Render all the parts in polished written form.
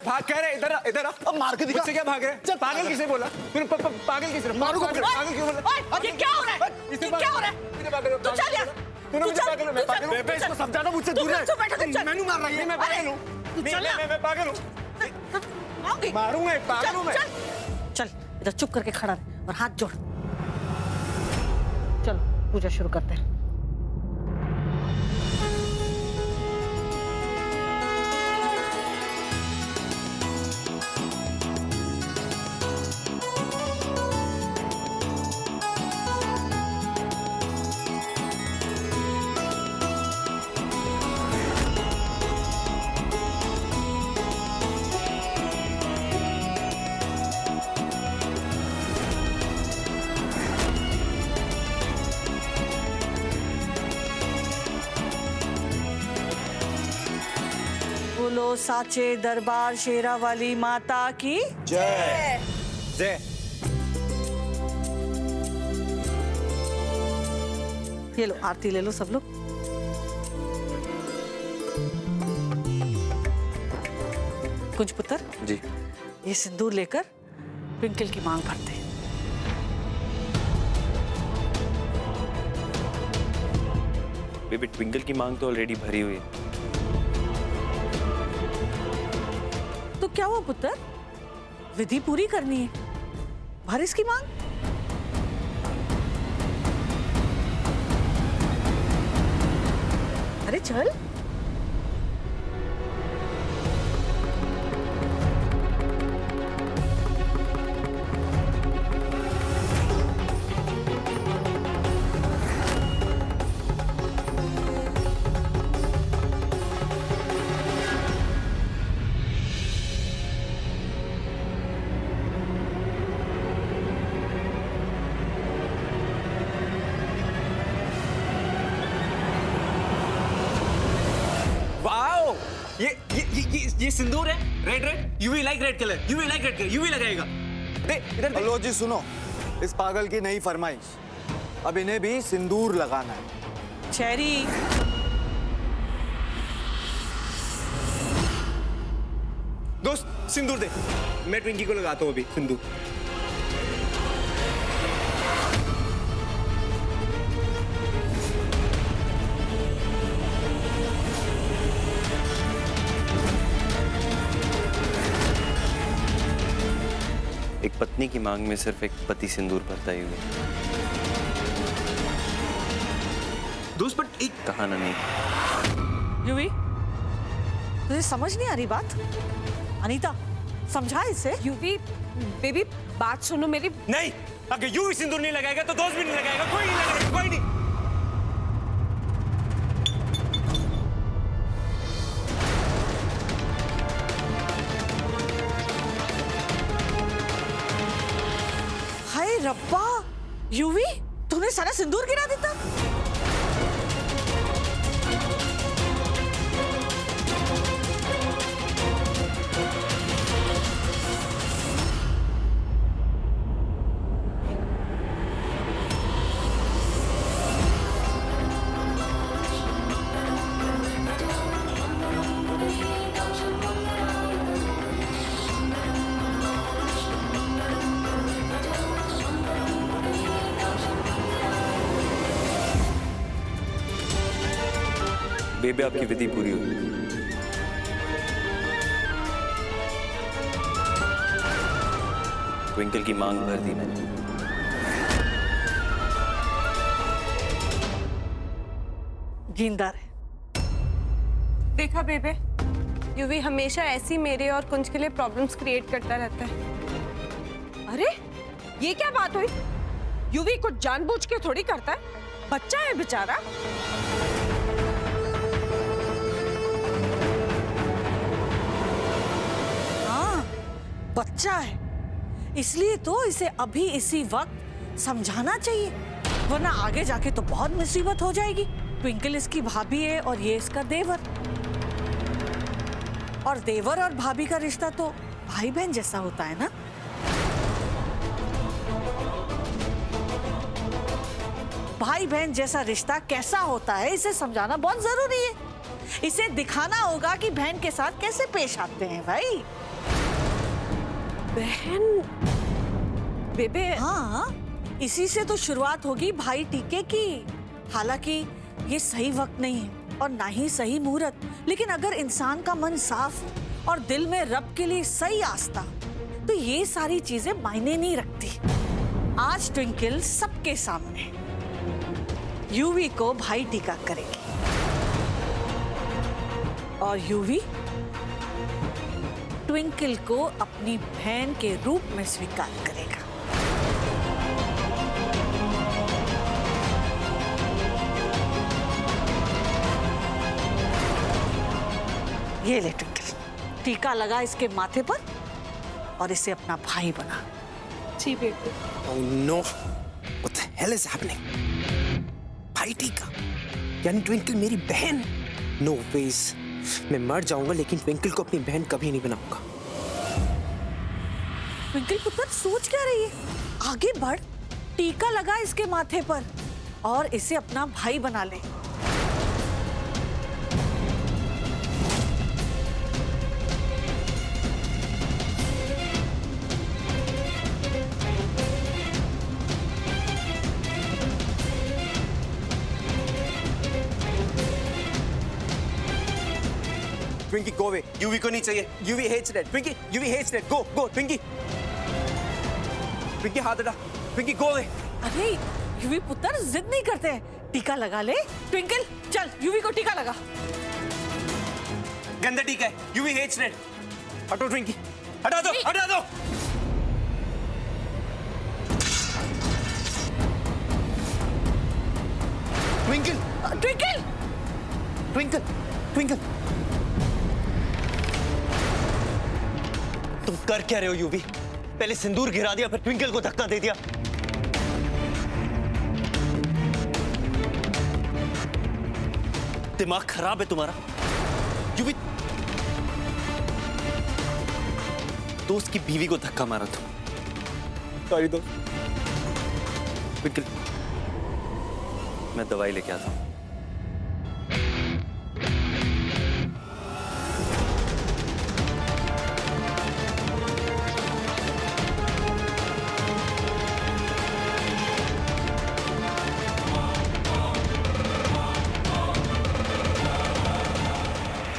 भाग कह रहे इधर इधर अब मार के दिखा। क्या भाग रहे? पागल किसे बोला तूने? पागल किसे? पागल क्यों बोला? ये क्या हो रहा है? ये क्या हो रहा है? तू चल यार। तूने मुझे पागल मैं पागल हूं। इसको समझाना मुझसे दूर रह। मैंने मार रही है। मैं पागल हूं। मैं पागल हूं। मारूंगा पागल हूं मैं। चल इधर चुप करके खड़ा रह और हाथ जोड़। चल पूजा शुरू करते हैं। बोलो साचे दरबार शेरा वाली माता की जय जय। ये लो आरती ले लो सब लोग। कुंज पुत्र जी। ये सिंदूर लेकर ट्विंकल की मांग भरते हैं। बेबी ट्विंकल की मांग तो ऑलरेडी भरी हुई है। तो क्या हुआ पुत्र? विधि पूरी करनी है, भर इसकी मांग। अरे चल। ये सिंदूर है। Red UV like red colour. UV like red colour. UV लगाएगा। इधर लो जी सुनो, इस पागल की नई फरमाइश, अब इन्हें भी सिंदूर लगाना है। चेरी दोस्त सिंदूर दे। मैं ट्विंकी को लगाता हूँ अभी सिंदूर। एक पत्नी की मांग में सिर्फ एक पति सिंदूर भरता ही हुआ। दोस्त बट एक कहाना नहीं। यूवी तुझे समझ नहीं आ रही बात? अनीता समझा इसे। यूवी बेबी बात सुनो मेरी। नहीं, अगर यूवी सिंदूर नहीं लगाएगा तो दोस्त भी नहीं लगाएगा। कोई नहीं लगाएगा। कोई नहीं। हाय रब्बा, यूवी तूने सारा सिंदूर गिरा देता। बेबी आपकी विधि पूरी हुई। ट्विंकल की मांग भर दी मैंने। जिंदा रहे। देखा बेबे, यूवी हमेशा ऐसी मेरे और कुंज के लिए प्रॉब्लम्स क्रिएट करता रहता है। अरे ये क्या बात हुई? यूवी कुछ जानबूझ के थोड़ी करता है, बच्चा है बेचारा। हाँ बच्चा है, इसलिए तो इसे अभी इसी वक्त समझाना चाहिए, वरना आगे जाके तो बहुत मुसीबत हो जाएगी। ट्विंकल इसकी भाभी है और ये इसका देवर, और देवर और भाभी का रिश्ता तो भाई बहन जैसा होता है ना। भाई बहन जैसा रिश्ता कैसा होता है इसे समझाना बहुत जरूरी है। इसे दिखाना होगा कि बहन के साथ कैसे पेश आते हैं भाई। बहन बेबे। हाँ, इसी से तो शुरुआत होगी भाई टीके की। हालांकि ये सही वक्त नहीं है और ना ही सही मुहूर्त, लेकिन अगर इंसान का मन साफ हो और दिल में रब के लिए सही आस्था, तो ये सारी चीजें मायने नहीं रखती। आज ट्विंकल सबके सामने यूवी को भाई टीका करेगी और यूवी ट्विंकल को अपनी बहन के रूप में स्वीकार करेगा। ये ले ट्विंकल, टीका लगा इसके माथे पर और इसे अपना भाई बना। जी बेबे। Oh no! What the hell is happening? भाई टीका यानी ट्विंकल मेरी बहन? No ways! मैं मर जाऊंगा लेकिन ट्विंकल को अपनी बहन कभी नहीं बनाऊंगा। ट्विंकल पुत्र सोच क्या रही है? आगे बढ़, टीका लगा इसके माथे पर और इसे अपना भाई बना ले। Twinkie go away. यूवी को नहीं चाहिए। Yuvi hates red. Twinkie, Yuvi hates red. Go go Twinkie. Twinkie हाथ हटा। Twinkie go away. अरे यूवी पुत्र जिद नहीं करते हैं, टीका लगा ले। ट्विंकल चल यूवी को टीका लगा। गंदा टीका है। Yuvi hates red. हटो ट्विंकी, हटा दो, हटा दो। ट्विंकल, ट्विंकल ट्विंकल, ट्विंकल, तुम कर क्या रहे हो यूवी? पहले सिंदूर गिरा दिया, फिर ट्विंकल को धक्का दे दिया। दिमाग खराब है तुम्हारा यूवी। दोस्त की बीवी को धक्का मारा तुम। सॉरी दोस्त। ट्विंकल, मैं दवाई लेके आता हूँ।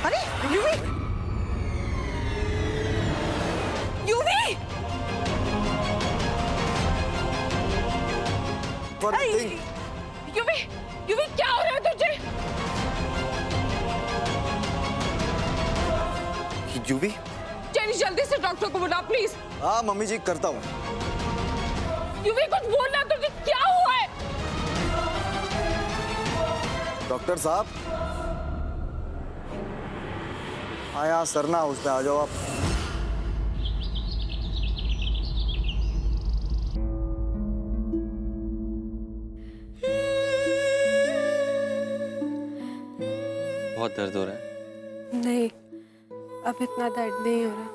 अरे यूवी, यूवी, यूवी, यूवी क्या हो रहा है तुझे? यूवी, चलिए जल्दी से डॉक्टर को बुला प्लीज। हाँ मम्मी जी करता हूँ। यूवी कुछ बोलना, तुझे क्या हुआ है? डॉक्टर साहब, हाँ यहाँ सरना हाउस पे आ जाओ आप। बहुत दर्द हो रहा है। नहीं, अब इतना दर्द नहीं हो रहा।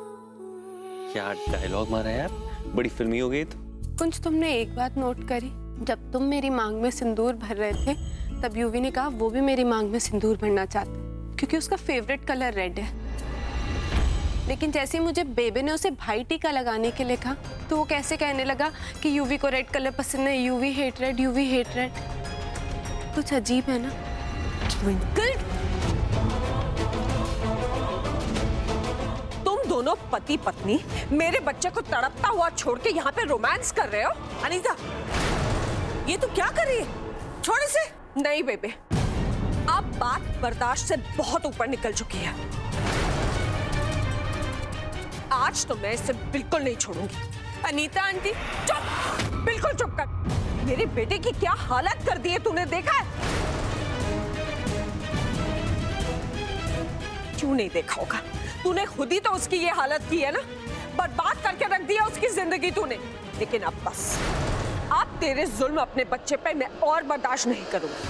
क्या डायलॉग मारा है यार, बड़ी फिल्मी हो गई। तो कुछ तुमने एक बात नोट करी, जब तुम मेरी मांग में सिंदूर भर रहे थे तब यूवी ने कहा वो भी मेरी मांग में सिंदूर भरना चाहता है क्योंकि उसका फेवरेट कलर रेड है। लेकिन जैसे ही मुझे बेबे ने उसे भाई टीका लगाने के लिए कहा तो वो कैसे कहने लगा कि यूवी को रेड कलर पसंद है, UV hate red, UV hate red. कुछ अजीब है ना ट्विंकल? तुम दोनों पति पत्नी मेरे बच्चे को तड़पता हुआ छोड़ के यहाँ पे रोमांस कर रहे हो। अनीता, ये तू क्या कर रही है? छोड़ इसे। नहीं बेबे, अब बात बर्दाश्त से बहुत ऊपर निकल चुकी है। आज तो मैं इसे बिल्कुल नहीं छोड़ूंगी। अनीता आंटी चुप, बिल्कुल चुप कर। मेरे बेटे की क्या हालत कर दी है तूने देखा है? क्यों नहीं देखा होगा? तूने खुद ही तो उसकी ये हालत की है ना, बर्बाद करके रख दिया उसकी जिंदगी तूने। लेकिन अब बस, अब तेरे जुल्म अपने बच्चे पे मैं और बर्दाश्त नहीं करूंगी।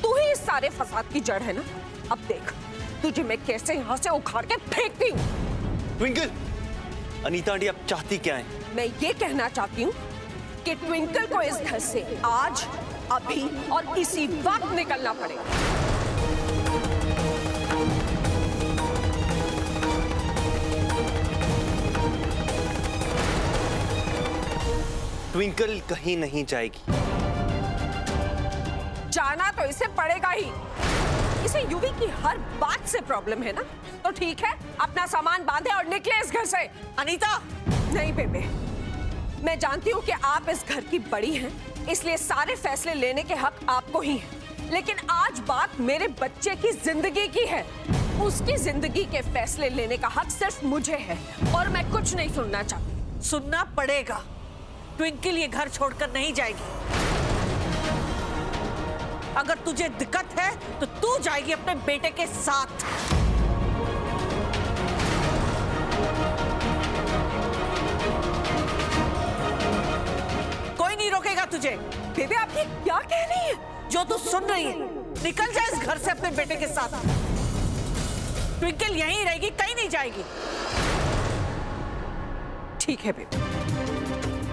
तू ही इस सारे फसाद की जड़ है ना। अब देख तुझे मैं कैसे यहाँ से उखाड़ के फेंकती हूँ। ट्विंकल, अनीता आंटी आप चाहती क्या है? मैं ये कहना चाहती हूँ कि ट्विंकल को इस घर से आज, अभी और इसी वक्त निकलना पड़ेगा। ट्विंकल कहीं नहीं जाएगी। जाना तो इसे पड़ेगा ही। इसे यूवी की हर बात से प्रॉब्लम है ना, तो ठीक है, अपना सामान बांधे और निकले इस घर से। अनीता! नहीं बेबे, मैं जानती हूँ कि आप इस घर की बड़ी हैं, इसलिए सारे फैसले लेने के हक आपको ही है। लेकिन आज बात मेरे बच्चे की जिंदगी की है। उसकी जिंदगी के फैसले लेने का हक सिर्फ मुझे है और मैं कुछ नहीं सुनना चाहती। सुनना पड़ेगा। ट्विंकल ये घर छोड़कर नहीं जाएगी। अगर तुझे दिक्कत है तो तू जाएगी अपने बेटे के साथ। कोई नहीं रोकेगा तुझे। बेबे आप ये क्या कह रही हैं? जो तू सुन रही है, निकल जा इस घर से अपने बेटे के साथ। ट्विंकल यहीं रहेगी, कहीं नहीं जाएगी। ठीक है बेबे,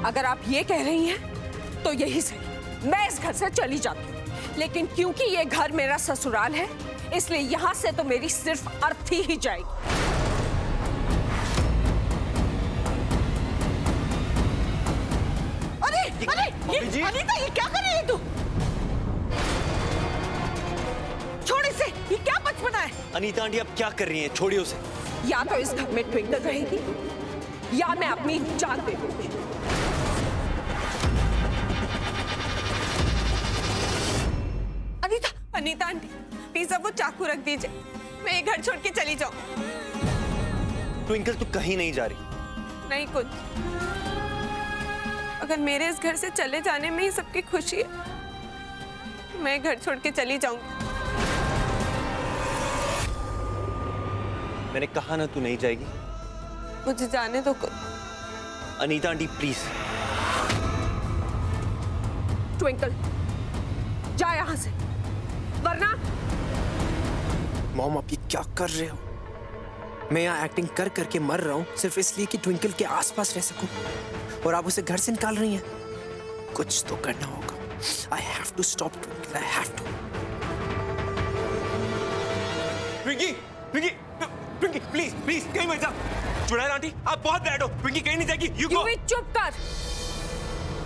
अगर आप ये कह रही हैं तो यही सही, मैं इस घर से चली जाती हूँ। लेकिन क्योंकि ये घर मेरा ससुराल है, इसलिए यहाँ से तो मेरी सिर्फ अर्थी ही जाएगी। अरे ये अनीता, ये क्या कर रही है तू? छोड़ इसे, ये क्या बचपना है? अनीता आंटी आप क्या कर रही हैं? छोड़िए उसे। या तो इस घर में ट्विंकल रहेगी या मैं अपनी जान दे दूंगी। अनीता आंटी, प्लीज अब वो चाकू रख दीजिए, मैं ये घर छोड़ के चली जाऊं। ट्विंकल तू कहीं नहीं जा रही। नहीं कुछ, अगर मेरे इस घर से चले जाने में ही सबकी खुशी है, मैं घर छोड़ के चली जाऊंगी। मैंने कहा ना तू नहीं जाएगी। मुझे जाने दो कुछ। Anita aunty please. ट्विंकल जा यहाँ से, वरना। मॉम आप ये क्या कर रहे हो? मैं यहाँ एक्टिंग कर करके मर रहा हूँ सिर्फ इसलिए कि ट्विंकल के आसपास रह सकूं, और आप उसे घर से निकाल रही हैं। कुछ तो करना होगा। I have to stop Twinkle, I have to। Twinkie, Twinkie, Twinkie, please please कहीं मत जा। चुड़ैल आंटी आप बहुत बैड हो। ट्विंकी कहीं नहीं जाएगी। You go. चुप कर।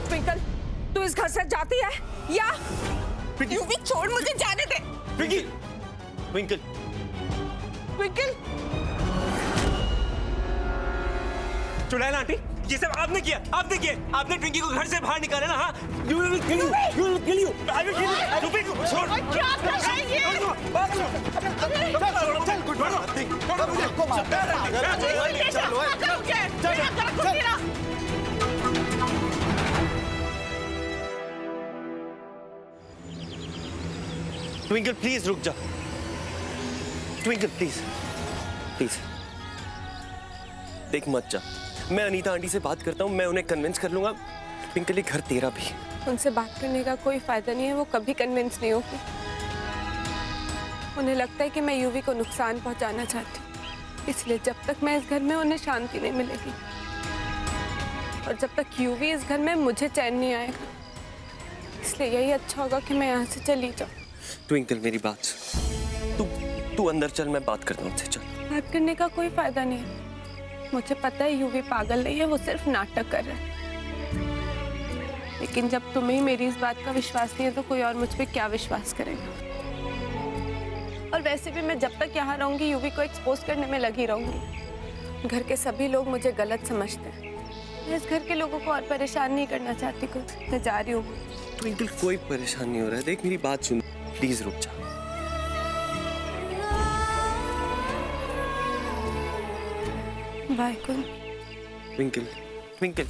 ट्विंकल तू इस घर से जाती है या? यूवी छोड़, मुझे जाने दे। Twinkie, twinkle twinkle! चुड़ैल आंटी ये सब आपने किया, आपने किया। आपने ट्विंकी को घर से बाहर निकाला ना। हाँ, you will kill you, you will kill you, I will kill you. Twinkie को छोड़। क्या कर रहा है ये? ट्विंकल प्लीज रुक जा। ट्विंकल प्लीज प्लीज देख मत जा। मैं अनीता आंटी से बात करता हूँ, मैं उन्हें कन्विंस कर लूंगा। ट्विंकल ये घर तेरा भी। उनसे बात करने का कोई फायदा नहीं है, वो कभी कन्विंस नहीं होगी। उन्हें लगता है कि मैं यूवी को नुकसान पहुंचाना चाहती हूँ, इसलिए जब तक मैं इस घर में उन्हें शांति नहीं मिलेगी, और जब तक यूवी इस घर में मुझे चैन नहीं आएगा, इसलिए यही अच्छा होगा कि मैं यहाँ से चली जाऊँ। ट्विंकल मेरी बात सुन। तू अंदर चल, मैं बात करता हूँ उनसे। चल। बात करने का कोई फायदा नहीं है। मुझे पता है यूवी पागल नहीं है, वो सिर्फ नाटक कर रहा है। लेकिन जब तुम्हें मेरी इस बात का विश्वास नहीं है तो कोई और मुझ पे क्या विश्वास करेगा? और वैसे भी मैं जब तक यहाँ रहूंगी यूवी को एक्सपोज करने में लगी रहूंगी। घर के सभी लोग मुझे गलत समझते हैं। मैं इस घर के लोगों को और परेशान नहीं करना चाहती। कुछ मैं जा रही हूँ। ट्विंकल कोई परेशान नहीं हो रहा है। देख मेरी बात सुन, प्लीज रुक जा। बाय कुन। Twinkle, twinkle.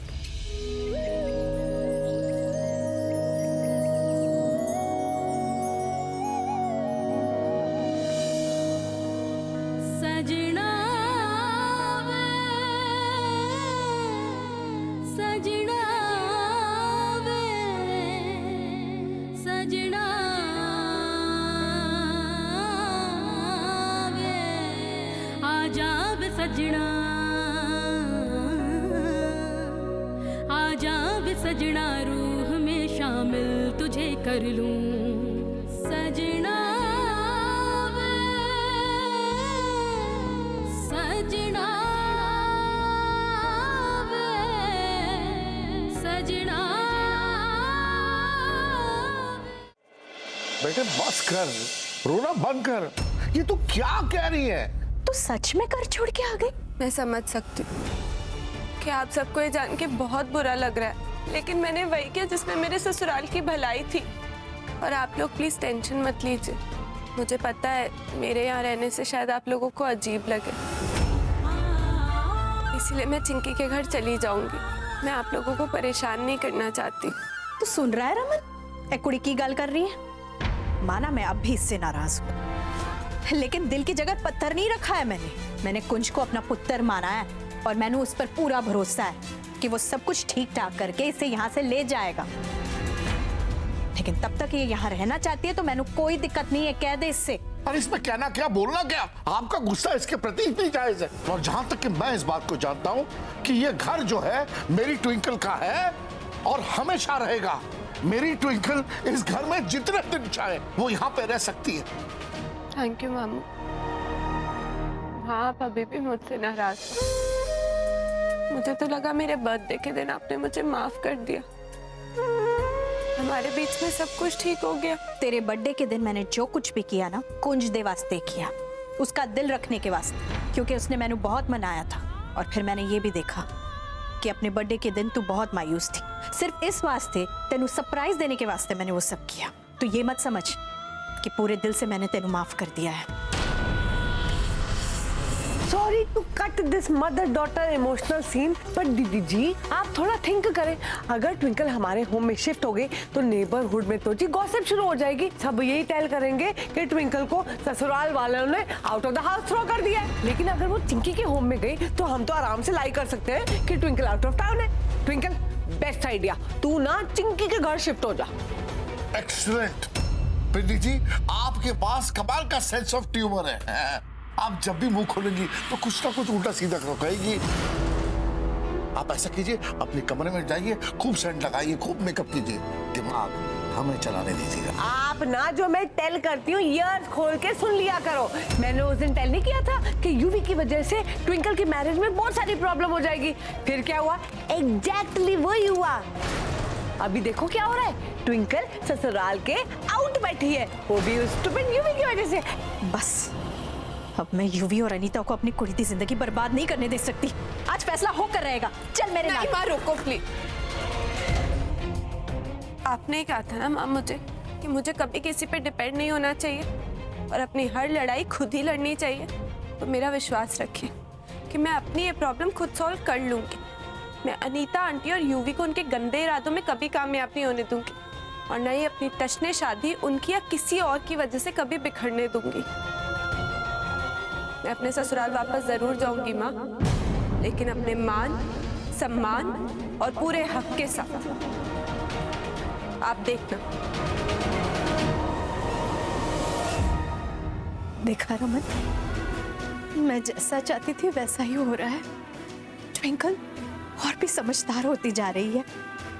सजना वे, सजना वे, सजना वे, आजा वे सजना, आजा वे सजना, रूह में शामिल तुझे कर लूं। सजना वे, सजना वे, सजना बेटे बस कर, रोना बंद कर। ये तू क्या कह रही है? तो सच में घर छोड़ के आ गई? मैं समझ सकती हूँ कि आप सबको ये जान के बहुत बुरा लग रहा है, लेकिन मैंने वही किया जिसमें मेरे ससुराल की भलाई थी। और आप लोग प्लीज टेंशन मत लीजिए। मुझे पता है मेरे यहाँ रहने से शायद आप लोगों को अजीब लगे, इसलिए मैं चिंकी के घर चली जाऊंगी। मैं आप लोगों को परेशान नहीं करना चाहती। तू सुन रहा है रमन, ए कुड़ी की गाल कर रही है। माना मैं अब भी इससे नाराज हूँ, लेकिन दिल की जगह पत्थर नहीं रखा है मैंने कुंज को अपना पुत्र माना है और मैंने उस पर पूरा भरोसा है कि वो सब कुछ ठीक ठाक करके इसे यहाँ से ले जाएगा। लेकिन तब तक ये यहाँ रहना चाहती है तो मैंने कोई दिक्कत नहीं है, कह दे इससे। और इसमें कहना क्या, बोलना क्या? आपका गुस्सा इसके प्रति इतनी जायज है। और जहां तक कि मैं इस बात को जानता हूं कि ये घर जो है मेरी ट्विंकल का है और हमेशा रहेगा। मेरी ट्विंकल इस घर में जितने दिन चाहे वो यहाँ पे रह सकती है। थैंक यू मामू। हाँ, आप अभी भी मुझसे नाराज हो। मुझे तो लगा मेरे बर्थडे के दिन आपने मुझे माफ कर दिया, हमारे बीच में सब कुछ ठीक हो गया। तेरे बर्थडे के दिन मैंने जो कुछ भी किया ना, कुंज दे वास्ते किया, उसका दिल रखने के वास्ते, क्योंकि उसने मैंने बहुत मनाया था। और फिर मैंने ये भी देखा कि अपने बर्थडे के दिन तू बहुत मायूस थी, सिर्फ इस वास्ते तेनू सरप्राइज देने के वास्ते मैंने वो सब किया। तो ये मत समझ कि पूरे दिल से मैंने तेनू माफ कर दिया है। Sorry to cut this mother daughter emotional scene, but दीदी जी आप थोड़ा थिंक करें। अगर ट्विंकल हमारे होम में शिफ्ट हो गई तो नेबरहुड में तो जी गॉसिप शुरू हो जाएगी। सब यही टेल करेंगे कि ट्विंकल को ससुराल वालों ने out of the house throw कर दिया है। लेकिन अगर वो चिंकी के होम में गई तो हम तो आराम से लाई कर सकते हैं कि ट्विंकल आउट ऑफ टाउन है। ट्विंकल बेस्ट आइडिया, तू ना चिंकी के घर शिफ्ट हो जा। एक्सीलेंट पिंडी जी, आपके पास कमाल का सेंस ऑफ ट्यूमर है। आप जब भी मुंह खोलेंगी तो कुछ ना कुछ उल्टा सीधा कहेगी। आप ऐसा कीजिए, अपने कमरे में जाइए, खूब सेंट लगाइए, खूब मेकअप कीजिए, दिमाग हमें चलाने दीजिएगा। आप ना जो मैं टेल करती हूँ ईयर्स खोल के सुन लिया करो। मैंने उस दिन टेल नहीं किया था कि यूवी की वजह से ट्विंकल की मैरिज में बहुत सारी प्रॉब्लम हो जाएगी। फिर क्या हुआ? एग्जैक्टली वही हुआ। अभी देखो क्या हो रहा है, ट्विंकल ससुराल के आउट बैठी है, वो भी उस स्टूपिड यूवी की वजह से। बस अब मैं यूवी और अनीता को अपनी कुड़ी की जिंदगी बर्बाद नहीं करने दे सकती। आज फैसला होकर रहेगा। चल मेरे नहीं माँ, रोको प्लीज। आपने कहा था ना माँ मुझे कि मुझे कभी किसी पे डिपेंड नहीं होना चाहिए और अपनी हर लड़ाई खुद ही लड़नी चाहिए। तो मेरा विश्वास रखिए कि मैं अपनी ये प्रॉब्लम खुद सॉल्व कर लूंगी। मैं अनीता आंटी और यूवी को उनके गंदे इरादों में कभी कामयाब नहीं होने दूंगी और न ही अपनी टशने शादी उनकी या किसी और की वजह से कभी बिखरने दूंगी। मैं अपने ससुराल वापस जरूर जाऊंगी माँ, लेकिन अपने मान, सम्मान और पूरे हक के साथ। आप देखना। देखा रमन, मैं जैसा चाहती थी वैसा ही हो रहा है। ट्विंकल और भी समझदार होती जा रही है।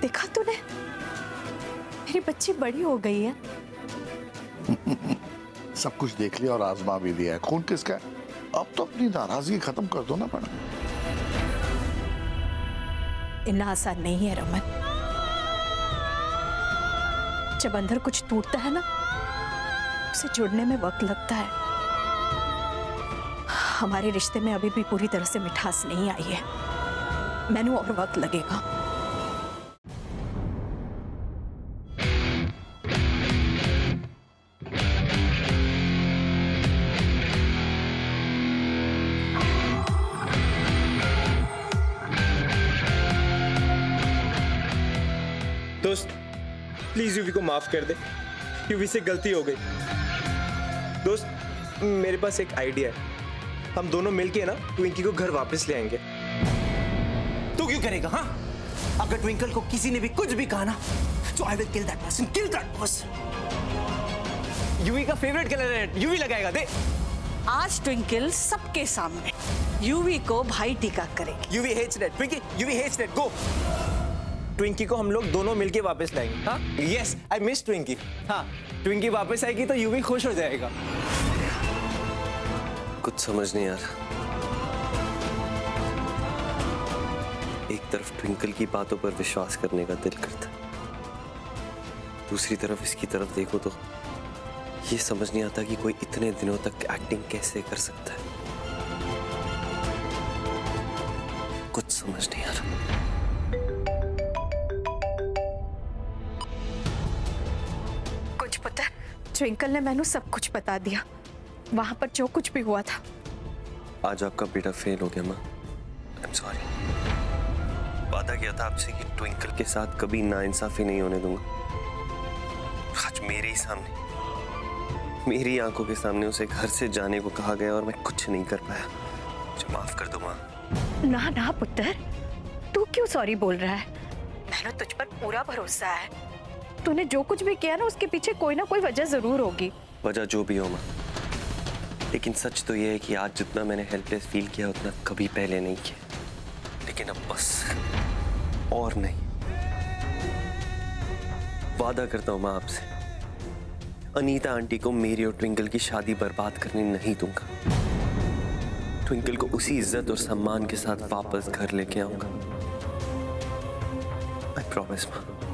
देखा तूने, मेरी बच्ची बड़ी हो गई है। सब कुछ देख लिया और आजमा भी लिया है। खून किसका है? अब तो अपनी नाराजगी खत्म कर दो ना मैडम। इतना आसान नहीं है रमन। जब अंदर कुछ टूटता है ना, उसे जुड़ने में वक्त लगता है। हमारे रिश्ते में अभी भी पूरी तरह से मिठास नहीं आई है। मैंने और वक्त लगेगा। दोस्त प्लीज यूवी को माफ कर दे, यूवी से गलती हो गई। दोस्त मेरे पास एक आइडिया है, हम दोनों मिलके ना ट्विंकी को घर वापस ले आएंगे। तू क्यों करेगा? हाँ, अगर ट्विंकल को किसी ने भी कुछ भी कहा ना, तो आई will kill that person, kill that person. UV का फेवरेट कलर है, यूवी लगाएगा। दे आज ट्विंकल सबके सामने यूवी को भाई टीका करेगी। Yuvi hates that, Twinkie Yuvi hates that. Go. Twinkie को हम लोग दोनों मिलके वापस लाएंगे। हाँ यस, आई मिस ट्विंकी। हाँ, ट्विंकी वापस आएगी तो यूवी खुश हो जाएगा। कुछ समझ नहीं आ रहा। एक तरफ ट्विंकल की बातों पर विश्वास करने का दिल करता, दूसरी तरफ इसकी तरफ देखो तो ये समझ नहीं आता कि कोई इतने दिनों तक एक्टिंग कैसे कर सकता है। कुछ समझ नहीं आ रहा। कुछ पता, ट्विंकल ने मैंने सब कुछ बता दिया, वहां पर जो कुछ भी हुआ था। आज आपका बेटा फेल हो गया माँ। I am sorry. वादा किया था आपसे कि ट्विंकल के साथ कभी नाइंसाफी नहीं होने दूंगा। आज मेरे ही सामने, मेरी आंखों के सामने उसे घर से जाने को कहा गया और मैं कुछ नहीं कर पाया। मुझे माफ कर दो माँ। ना ना पुत्र, तू क्यों सॉरी बोल रहा है? मैंने तुझ पर पूरा भरोसा है। तूने जो कुछ भी किया ना, उसके पीछे कोई ना कोई वजह जरूर होगी। वजह जो भी हो माँ, लेकिन सच तो ये है कि आज जितना मैंने हेल्पलेस फील किया उतना कभी पहले नहीं किया। लेकिन अब बस और नहीं। वादा करता हूं माँ आपसे, अनीता आंटी को मेरी और ट्विंकल की शादी बर्बाद करने नहीं दूंगा। ट्विंकल को उसी इज्जत और सम्मान के साथ वापस घर लेके आऊंगा। आई प्रॉमिस माँ।